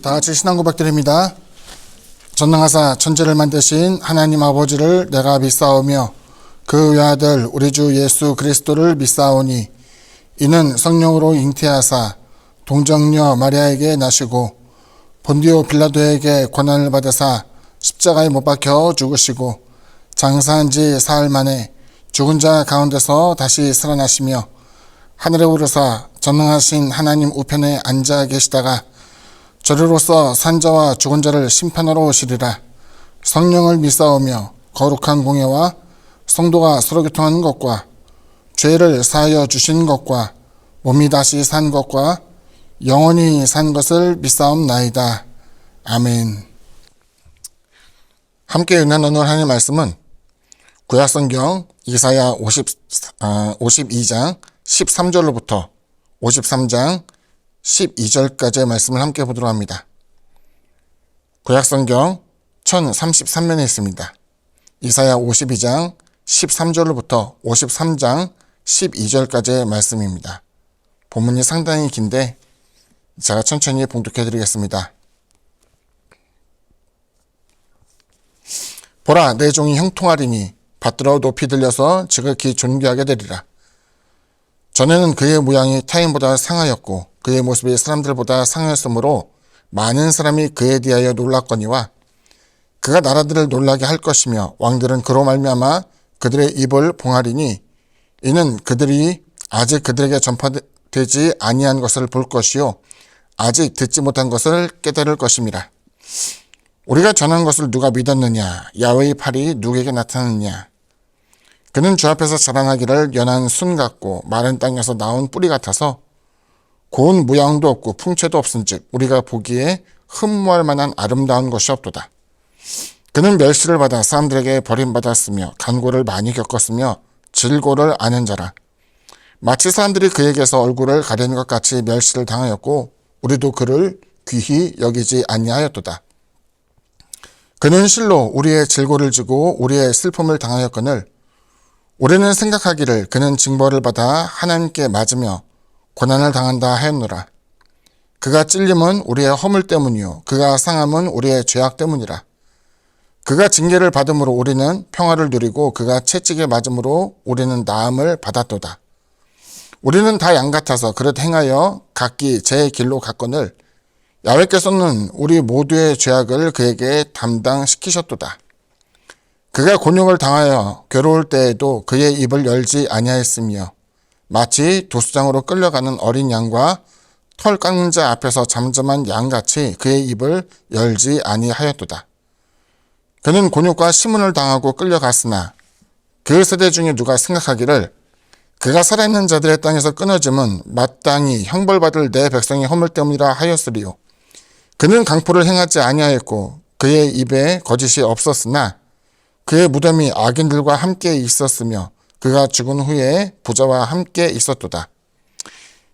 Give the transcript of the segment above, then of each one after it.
다같이 신앙 고백드립니다. 전능하사 천지를 만드신 하나님 아버지를 내가 믿사오며 그 외아들 우리 주 예수 그리스도를 믿사오니 이는 성령으로 잉태하사 동정녀 마리아에게 나시고 본디오 빌라도에게 고난을 받으사 십자가에 못 박혀 죽으시고 장사한 지 사흘 만에 죽은 자 가운데서 다시 살아나시며 하늘에 오르사 전능하신 하나님 우편에 앉아 계시다가 저리로서 산자와 죽은 자를 심판하러 오시리라. 성령을 믿사오며 거룩한 공예와 성도가 서로 교통하는 것과 죄를 사하여 주신 것과 몸이 다시 산 것과 영원히 산 것을 믿사옵나이다. 아멘. 함께 은혜 나눌 하나님의 말씀은 구약성경 이사야 52장 13절로부터 53장 12절까지의 말씀을 함께 보도록 합니다. 구약성경 1033면에 있습니다. 이사야 52장 13절로부터 53장 12절까지의 말씀입니다. 본문이 상당히 긴데 제가 천천히 봉독해 드리겠습니다. 보라, 내 종이 형통하리니 받들어 높이 들려서 지극히 존귀하게 되리라. 전에는 그의 모양이 타인보다 상하였고 그의 모습이 사람들보다 상하였으므로 많은 사람이 그에 대하여 놀랐거니와 그가 나라들을 놀라게 할 것이며 왕들은 그로 말미암아 그들의 입을 봉하리니 이는 그들이 아직 그들에게 전파되지 아니한 것을 볼 것이요 아직 듣지 못한 것을 깨달을 것임이라. 우리가 전한 것을 누가 믿었느냐? 야훼의 팔이 누구에게 나타났느냐? 그는 주 앞에서 자라나기를 연한 순 같고 마른 땅에서 나온 뿌리 같아서 고운 모양도 없고 풍채도 없은즉 우리가 보기에 흠모할 만한 아름다운 것이 없도다. 그는 멸시를 받아 사람들에게 버림받았으며 간고를 많이 겪었으며 질고를 아는 자라. 마치 사람들이 그에게서 얼굴을 가리는 것 같이 멸시를 당하였고 우리도 그를 귀히 여기지 아니하였도다. 그는 실로 우리의 질고를 지고 우리의 슬픔을 당하였거늘 우리는 생각하기를 그는 징벌을 받아 하나님께 맞으며 고난을 당한다 하였노라. 그가 찔림은 우리의 허물 때문이요 그가 상함은 우리의 죄악 때문이라. 그가 징계를 받음으로 우리는 평화를 누리고 그가 채찍에 맞음으로 우리는 나음을 받았도다. 우리는 다 양 같아서 그릇 행하여 각기 제 길로 갔거늘 야훼께서는 우리 모두의 죄악을 그에게 담당시키셨도다. 그가 곤욕을 당하여 괴로울 때에도 그의 입을 열지 아니하였으며 마치 도수장으로 끌려가는 어린 양과 털 깎는 자 앞에서 잠잠한 양같이 그의 입을 열지 아니하였도다. 그는 곤욕과 시문을 당하고 끌려갔으나 그 세대 중에 누가 생각하기를 그가 살아있는 자들의 땅에서 끊어짐은 마땅히 형벌받을 내 백성의 허물 때문이라 하였으리요. 그는 강포를 행하지 아니하였고 그의 입에 거짓이 없었으나 그의 무덤이 악인들과 함께 있었으며 그가 죽은 후에 부자와 함께 있었도다.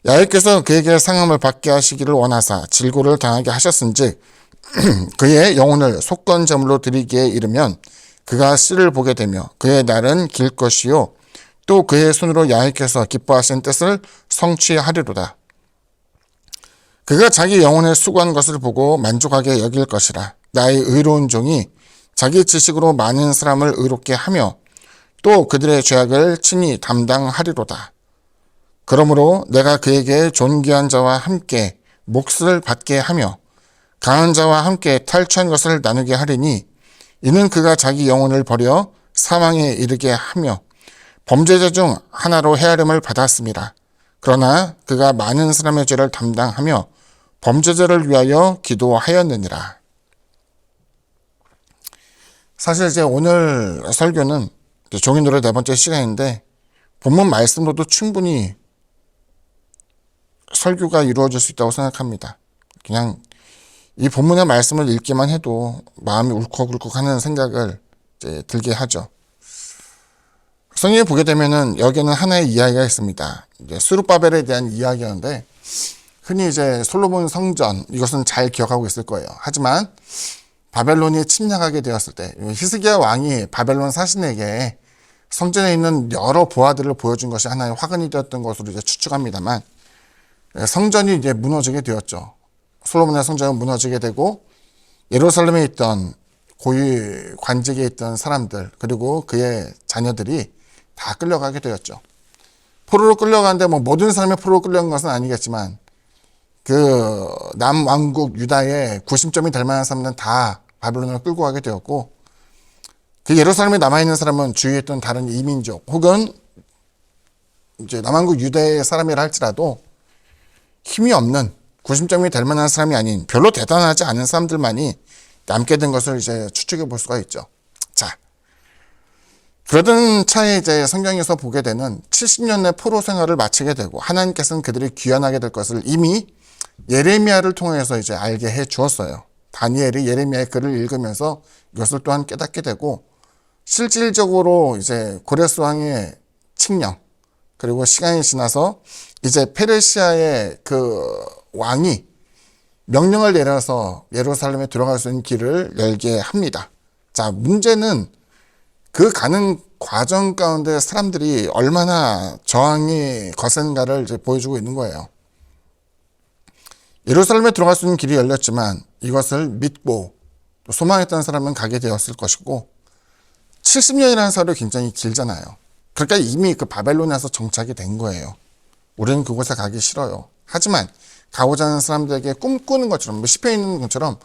야훼께서 그에게 상함을 받게 하시기를 원하사 질고를 당하게 하셨은즉 그의 영혼을 속건제물로 드리기에 이르면 그가 씨를 보게 되며 그의 날은 길 것이요 또 그의 손으로 야훼께서 기뻐하신 뜻을 성취하리로다. 그가 자기 영혼에 수고한 것을 보고 만족하게 여길 것이라. 나의 의로운 종이 자기 지식으로 많은 사람을 의롭게 하며 또 그들의 죄악을 친히 담당하리로다. 그러므로 내가 그에게 존귀한 자와 함께 몫을 받게 하며 강한 자와 함께 탈취한 것을 나누게 하리니 이는 그가 자기 영혼을 버려 사망에 이르게 하며 범죄자 중 하나로 헤아림을 받았습니다. 그러나 그가 많은 사람의 죄를 담당하며 범죄자를 위하여 기도하였느니라. 사실 이제 오늘 설교는 종이노래 4번째 시간인데 본문 말씀으로도 충분히 설교가 이루어질 수 있다고 생각합니다. 그냥 이 본문의 말씀을 읽기만 해도 마음이 울컥울컥 하는 생각을 이제 들게 하죠. 성경에 보게 되면은 여기에는 하나의 이야기가 있습니다. 이제 스룹바벨에 대한 이야기였는데 흔히 이제 솔로몬 성전 이것은 잘 기억하고 있을 거예요. 하지만 바벨론이 침략하게 되었을 때 히스기야 왕이 바벨론 사신에게 성전에 있는 여러 보화들을 보여준 것이 하나의 화근이 되었던 것으로 이제 추측합니다만, 성전이 이제 무너지게 되었죠. 솔로몬의 성전은 무너지게 되고, 예루살렘에 있던 고위 관직에 있던 사람들, 그리고 그의 자녀들이 다 끌려가게 되었죠. 포로로 끌려가는데 뭐 모든 사람이 포로로 끌려간 것은 아니겠지만, 그 남왕국 유다의 구심점이 될 만한 사람들은 다 바벨론으로 끌고 가게 되었고, 그 예루살렘에 남아있는 사람은 주위에 있던 다른 이민족 혹은 이제 남왕국 유대의 사람이라 할지라도 힘이 없는 구심점이 될 만한 사람이 아닌 별로 대단하지 않은 사람들만이 남게 된 것을 이제 추측해 볼 수가 있죠. 자, 그러던 차에 이제 성경에서 보게 되는 70년 내 포로 생활을 마치게 되고 하나님께서는 그들이 귀환하게 될 것을 이미 예레미야를 통해서 이제 알게 해 주었어요. 다니엘이 예레미야의 글을 읽으면서 이것을 또한 깨닫게 되고, 실질적으로 이제 고레스 왕의 칙령, 그리고 시간이 지나서 이제 페르시아의 그 왕이 명령을 내려서 예루살렘에 들어갈 수 있는 길을 열게 합니다. 자, 문제는 그 가는 과정 가운데 사람들이 얼마나 저항이 거센가를 이제 보여주고 있는 거예요. 예루살렘에 들어갈 수 있는 길이 열렸지만 이것을 믿고 또 소망했던 사람은 가게 되었을 것이고, 70년이라는 세월이 굉장히 길잖아요. 그러니까 이미 그 바벨론에서 정착이 된 거예요. 우리는 그곳에 가기 싫어요. 하지만 가고자 하는 사람들에게 꿈꾸는 것처럼, 시편에 있는 것처럼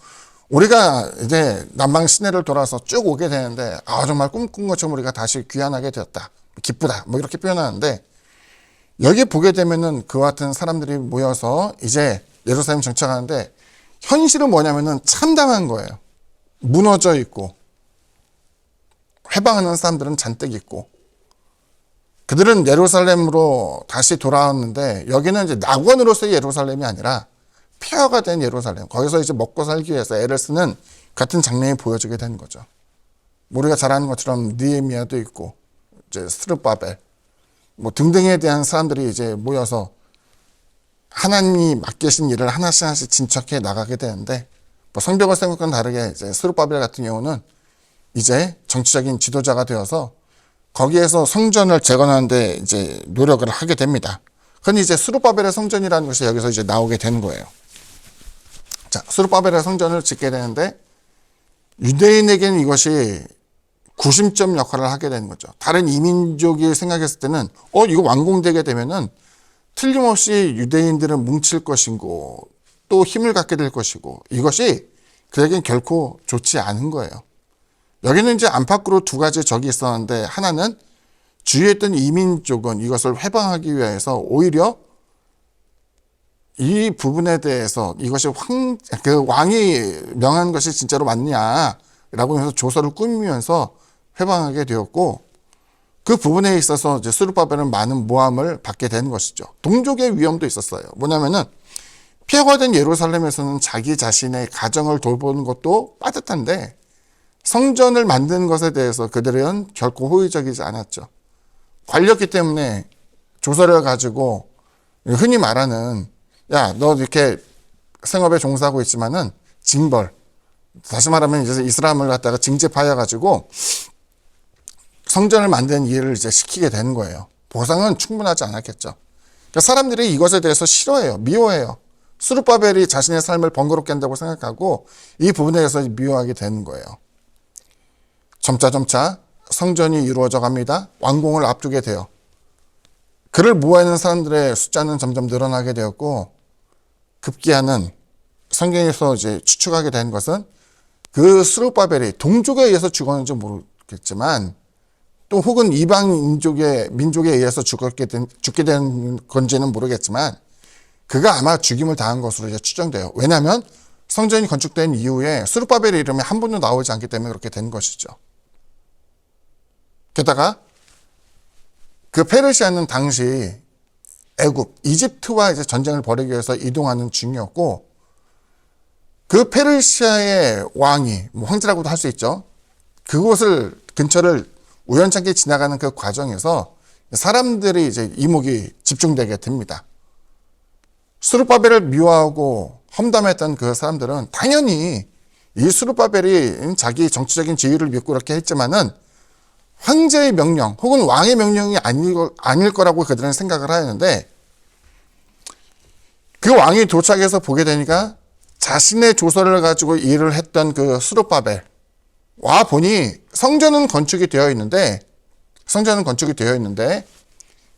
우리가 이제 남방 시내를 돌아서 쭉 오게 되는데, 정말 꿈꾼 것처럼 우리가 다시 귀환하게 되었다, 기쁘다, 뭐 이렇게 표현하는데, 여기 보게 되면은 그와 같은 사람들이 모여서 이제 예루살렘 정착하는데, 현실은 뭐냐면은 참담한 거예요. 무너져 있고 회방하는 사람들은 잔뜩 있고, 그들은 예루살렘으로 다시 돌아왔는데 여기는 이제 낙원으로서의 예루살렘이 아니라 폐허가 된 예루살렘, 거기서 이제 먹고 살기 위해서 애를 쓰는 같은 장면이 보여지게 되는 거죠. 우리가 잘 아는 것처럼 느헤미야도 있고 이제 스룹바벨 뭐 등등에 대한 사람들이 이제 모여서 하나님이 맡기신 일을 하나씩 하나씩 진척해 나가게 되는데, 뭐 성벽을 세운 것과는 다르게 이제 스룹바벨 같은 경우는 이제 정치적인 지도자가 되어서 거기에서 성전을 재건하는데 이제 노력을 하게 됩니다. 그건 이제 스룹바벨의 성전이라는 것이 여기서 이제 나오게 되는 거예요. 자, 스룹바벨의 성전을 짓게 되는데 유대인에게는 이것이 구심점 역할을 하게 되는 거죠. 다른 이민족이 생각했을 때는 이거 완공되게 되면은 틀림없이 유대인들은 뭉칠 것이고 또 힘을 갖게 될 것이고, 이것이 그에겐 결코 좋지 않은 거예요. 여기는 이제 안팎으로 두 가지 적이 있었는데, 하나는 주위에 있던 이민족은 이것을 회방하기 위해서 오히려 이 부분에 대해서 이것이 그 왕이 명한 것이 진짜로 맞냐라고 해서 조서를 꾸미면서 회방하게 되었고, 그 부분에 있어서 이제 스룹바벨은 많은 모함을 받게 되는 것이죠. 동족의 위험도 있었어요. 뭐냐면은 폐허가 된 예루살렘에서는 자기 자신의 가정을 돌보는 것도 빠듯한데, 성전을 만드는 것에 대해서 그들은 결코 호의적이지 않았죠. 관렸기 때문에 조서를 가지고 흔히 말하는, 야, 너 이렇게 생업에 종사하고 있지만은 징벌, 다시 말하면 이제 이스라엘을 갖다가 징집하여 가지고 성전을 만드는 일을 이제 시키게 되는 거예요. 보상은 충분하지 않았겠죠. 그러니까 사람들이 이것에 대해서 싫어해요. 미워해요. 스룹바벨이 자신의 삶을 번거롭게 한다고 생각하고 이 부분에 대해서 미워하게 되는 거예요. 점차 성전이 이루어져 갑니다. 완공을 앞두게 돼요. 그를 모아있는 사람들의 숫자는 점점 늘어나게 되었고, 급기야는 성경에서 이제 추측하게 된 것은 그 스룹바벨이 동족에 의해서 죽었는지 모르겠지만, 또 혹은 이방 민족에 의해서 죽게 된 건지는 모르겠지만, 그가 아마 죽임을 당한 것으로 이제 추정돼요. 왜냐하면 성전이 건축된 이후에 스룹바벨의 이름이 한 번도 나오지 않기 때문에 그렇게 된 것이죠. 게다가 그 페르시아는 당시 애굽, 이집트와 이제 전쟁을 벌이기 위해서 이동하는 중이었고, 그 페르시아의 왕이, 뭐 황제라고도 할 수 있죠. 그곳을 근처를 우연찮게 지나가는 그 과정에서 사람들이 이제 이목이 집중되게 됩니다. 스룹바벨을 미워하고 험담했던 그 사람들은 당연히 이 스룹바벨이 자기 정치적인 지위를 믿고 이렇게 했지만은 황제의 명령 혹은 왕의 명령이 아닐 거라고 그들은 생각을 하였는데, 그 왕이 도착해서 보게 되니까 자신의 조서를 가지고 일을 했던 그 스룹바벨 와 보니 성전은 건축이 되어 있는데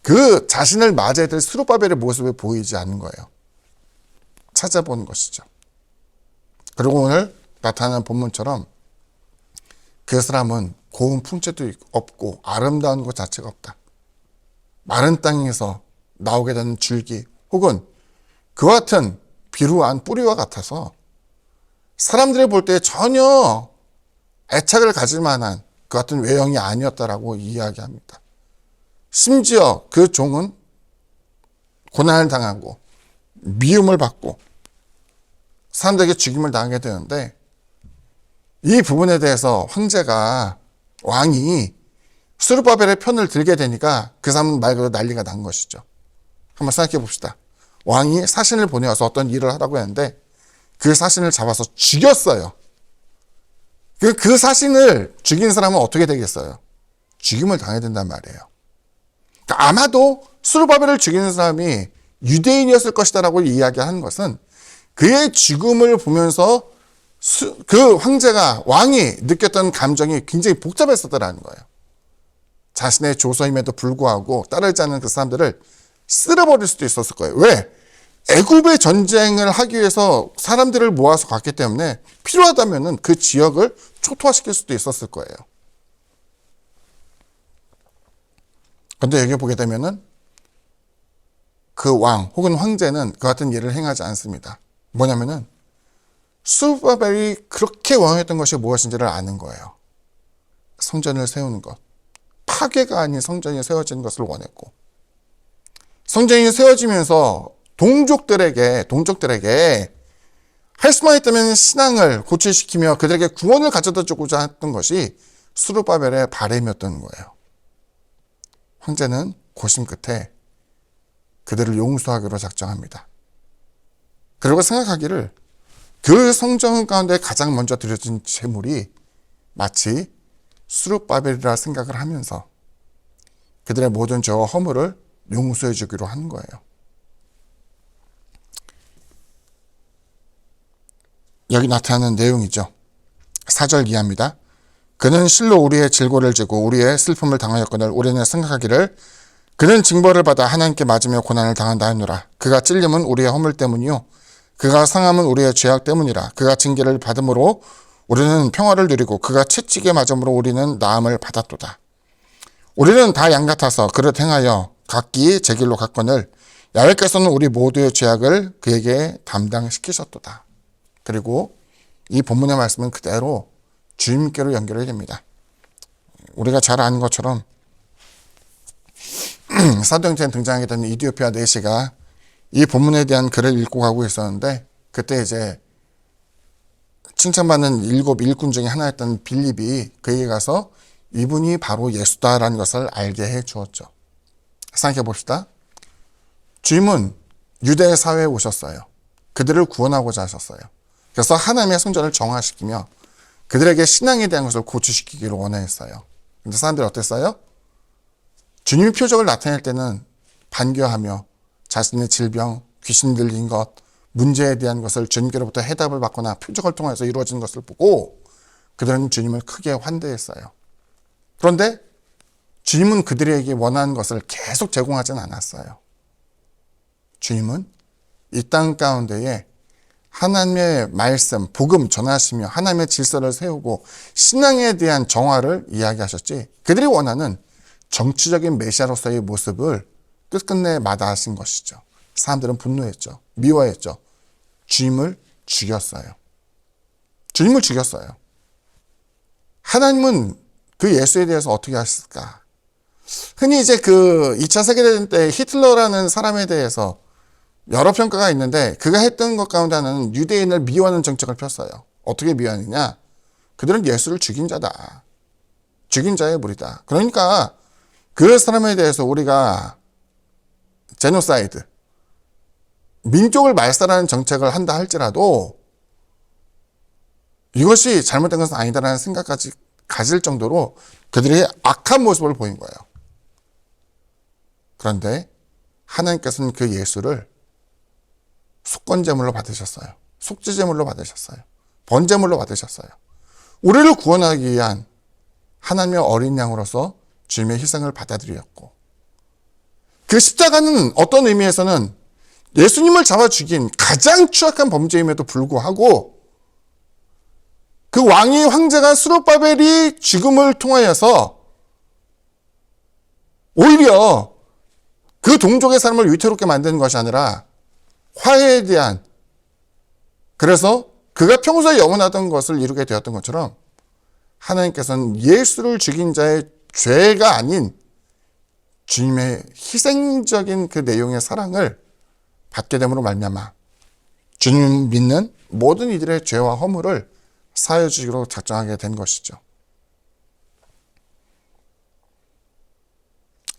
그 자신을 맞이해야 될 스룹바벨의 모습이 보이지 않는 거예요. 찾아보는 것이죠. 그리고 오늘 나타나는 본문처럼 그 사람은 고운 풍채도 없고 아름다운 것 자체가 없다. 마른 땅에서 나오게 되는 줄기 혹은 그와 같은 비루한 뿌리와 같아서 사람들이 볼 때 전혀 애착을 가질 만한 그 같은 외형이 아니었다라고 이야기합니다. 심지어 그 종은 고난을 당하고 미움을 받고 사람들에게 죽임을 당하게 되는데, 이 부분에 대해서 왕이 스룹바벨의 편을 들게 되니까 그 사람은 말 그대로 난리가 난 것이죠. 한번 생각해 봅시다. 왕이 사신을 보내어서 어떤 일을 하라고 했는데 그 사신을 잡아서 죽였어요. 그 사신을 죽인 사람은 어떻게 되겠어요? 죽임을 당해야 된단 말이에요. 그러니까 아마도 스룹바벨을 죽이는 사람이 유대인이었을 것이다라고 이야기하는 것은 그의 죽음을 보면서 그 왕이 느꼈던 감정이 굉장히 복잡했었다라는 거예요. 자신의 조서임에도 불구하고 따르지 않는 그 사람들을 쓸어버릴 수도 있었을 거예요. 왜? 애굽의 전쟁을 하기 위해서 사람들을 모아서 갔기 때문에 필요하다면 그 지역을 초토화시킬 수도 있었을 거예요. 그런데 여기 보게 되면은 그 왕 혹은 황제는 그 같은 일을 행하지 않습니다. 뭐냐면은 스룹바벨이 그렇게 원했던 것이 무엇인지를 아는 거예요. 성전을 세우는 것. 파괴가 아닌 성전이 세워지는 것을 원했고, 성전이 세워지면서 동족들에게 할 수만 있다면 신앙을 고취시키며 그들에게 구원을 가져다 주고자 했던 것이 스룹바벨의 바람이었던 거예요. 황제는 고심 끝에 그들을 용서하기로 작정합니다. 그리고 생각하기를 그 성전 가운데 가장 먼저 드려진 제물이 마치 스룹바벨이라 생각을 하면서 그들의 모든 죄와 허물을 용서해 주기로 한 거예요. 여기 나타나는 내용이죠. 4절 이하입니다. 그는 실로 우리의 질고를 지고 우리의 슬픔을 당하였거늘 우리는 생각하기를 그는 징벌을 받아 하나님께 맞으며 고난을 당한다 하노라. 그가 찔림은 우리의 허물 때문이요 그가 상함은 우리의 죄악 때문이라. 그가 징계를 받음으로 우리는 평화를 누리고 그가 채찍에 맞음으로 우리는 나음을 받았도다. 우리는 다 양 같아서 그릇 행하여 각기 제 길로 갔거늘 야훼께서는 우리 모두의 죄악을 그에게 담당시키셨도다. 그리고 이 본문의 말씀은 그대로 주님께로 연결이 됩니다. 우리가 잘 아는 것처럼 사도행전에 등장하게 되는 이디오피아 내시가 이 본문에 대한 글을 읽고 가고 있었는데, 그때 이제 칭찬받는 7 일꾼 중에 하나였던 빌립이 그에게 가서 이분이 바로 예수다라는 것을 알게 해 주었죠. 생각해 봅시다. 주님은 유대 사회에 오셨어요. 그들을 구원하고자 하셨어요. 그래서 하나님의 성전을 정화시키며 그들에게 신앙에 대한 것을 고취시키기를 원했어요. 근데 사람들이 어땠어요? 주님의 표적을 나타낼 때는 반겨하며 자신의 질병, 귀신 들린 것, 문제에 대한 것을 주님께로부터 해답을 받거나 표적을 통해서 이루어지는 것을 보고 그들은 주님을 크게 환대했어요. 그런데 주님은 그들에게 원하는 것을 계속 제공하지는 않았어요. 주님은 이 땅 가운데에 하나님의 말씀, 복음 전하시며 하나님의 질서를 세우고 신앙에 대한 정화를 이야기하셨지, 그들이 원하는 정치적인 메시아로서의 모습을 끝끝내 마다하신 것이죠. 사람들은 분노했죠. 미워했죠. 주님을 죽였어요. 주님을 죽였어요. 하나님은 그 예수에 대해서 어떻게 하실까? 흔히 이제 그 2차 세계대전 때 히틀러라는 사람에 대해서 여러 평가가 있는데, 그가 했던 것 가운데 하나는 유대인을 미워하는 정책을 폈어요. 어떻게 미워하느냐? 그들은 예수를 죽인 자다. 죽인 자의 무리다. 그러니까 그 사람에 대해서 우리가 제노사이드, 민족을 말살하는 정책을 한다 할지라도 이것이 잘못된 것은 아니다라는 생각까지 가질 정도로 그들이 악한 모습을 보인 거예요. 그런데 하나님께서는 그 예수를 속건제물로 받으셨어요. 속죄제물로 받으셨어요. 번제물로 받으셨어요. 우리를 구원하기 위한 하나님의 어린 양으로서 주님의 희생을 받아들였고, 그 십자가는 어떤 의미에서는 예수님을 잡아 죽인 가장 추악한 범죄임에도 불구하고 그 왕의 황제가 스룹바벨이 죽음을 통하여서 오히려 그 동족의 삶을 위태롭게 만드는 것이 아니라 화해에 대한, 그래서 그가 평소에 영원하던 것을 이루게 되었던 것처럼 하나님께서는 예수를 죽인 자의 죄가 아닌 주님의 희생적인 그 내용의 사랑을 받게 됨으로 말미암아 주님 믿는 모든 이들의 죄와 허물을 사하여 주기로 작정하게 된 것이죠.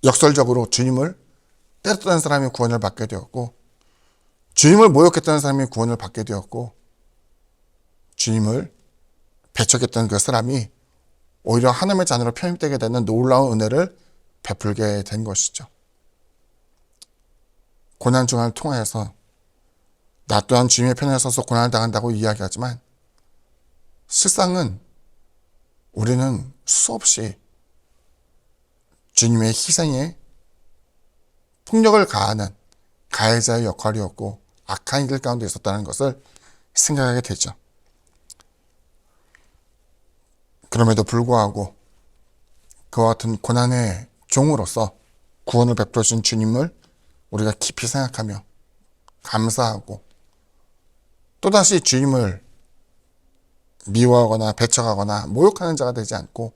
역설적으로 주님을 때렸던 사람이 구원을 받게 되었고, 주님을 모욕했던 사람이 구원을 받게 되었고, 주님을 배척했던 그 사람이 오히려 하나님의 자녀로 편입되게 되는 놀라운 은혜를 베풀게 된 것이죠. 고난 중을 통하여서 나 또한 주님의 편에 서서 고난을 당한다고 이야기하지만 실상은 우리는 수없이 주님의 희생에 폭력을 가하는 가해자의 역할이었고 악한 이들 가운데 있었다는 것을 생각하게 되죠. 그럼에도 불구하고 그와 같은 고난의 종으로서 구원을 베풀어 주신 주님을 우리가 깊이 생각하며 감사하고 또다시 주님을 미워하거나 배척하거나 모욕하는 자가 되지 않고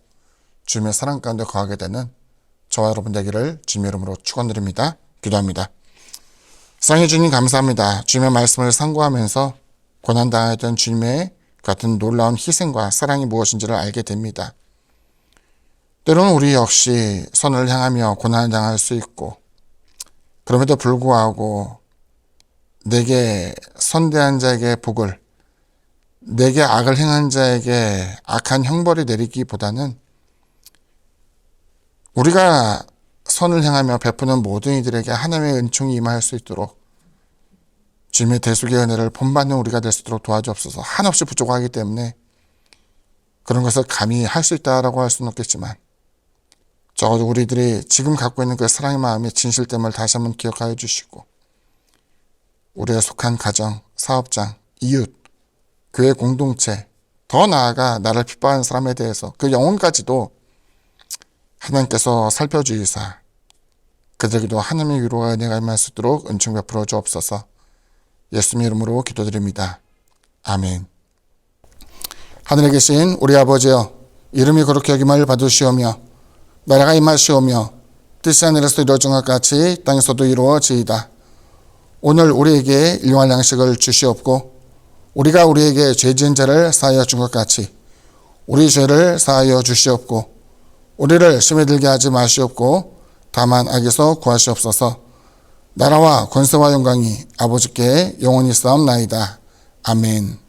주님의 사랑 가운데 거하게 되는 저와 여러분 되기를 주님의 이름으로 축원드립니다. 기도합니다. 사랑해 주님 감사합니다. 주님의 말씀을 상고하면서 고난당하였던 주님의 같은 놀라운 희생과 사랑이 무엇인지를 알게 됩니다. 때로는 우리 역시 선을 향하며 고난을 당할 수 있고, 그럼에도 불구하고 내게 선대한 자에게 복을, 내게 악을 행한 자에게 악한 형벌이 내리기보다는 우리가 선을 향하며 베푸는 모든 이들에게 하나님의 은총이 임할 수 있도록 주님의 대속의 은혜를 본받는 우리가 될 수 있도록 도와주옵소서. 한없이 부족하기 때문에 그런 것을 감히 할 수 있다라고 할 수는 없겠지만 적어도 우리들이 지금 갖고 있는 그 사랑의 마음의 진실됨을 다시 한번 기억하여 주시고, 우리가 속한 가정, 사업장, 이웃, 교회 공동체, 더 나아가 나를 핍박하는 사람에 대해서 그 영혼까지도 하나님께서 살펴주시사 그들에게도 하나님의 위로와 은혜가 임할 수 있도록 은총 베풀어 주옵소서. 예수님 이름으로 기도드립니다. 아멘. 하늘에 계신 우리 아버지여, 이름이 거룩히 여김을 받으시오며 나라가 임하시오며 뜻이 하늘에서 이루어진 것 같이 땅에서도 이루어지이다. 오늘 우리에게 일용할 양식을 주시옵고 우리가 우리에게 죄 지은 자를 사하여 준 것 같이 우리 죄를 사하여 주시옵고 우리를 시험에 들게 하지 마시옵고 다만 악에서 구하시옵소서. 나라와 권세와 영광이 아버지께 영원히 싸움나이다. 아멘.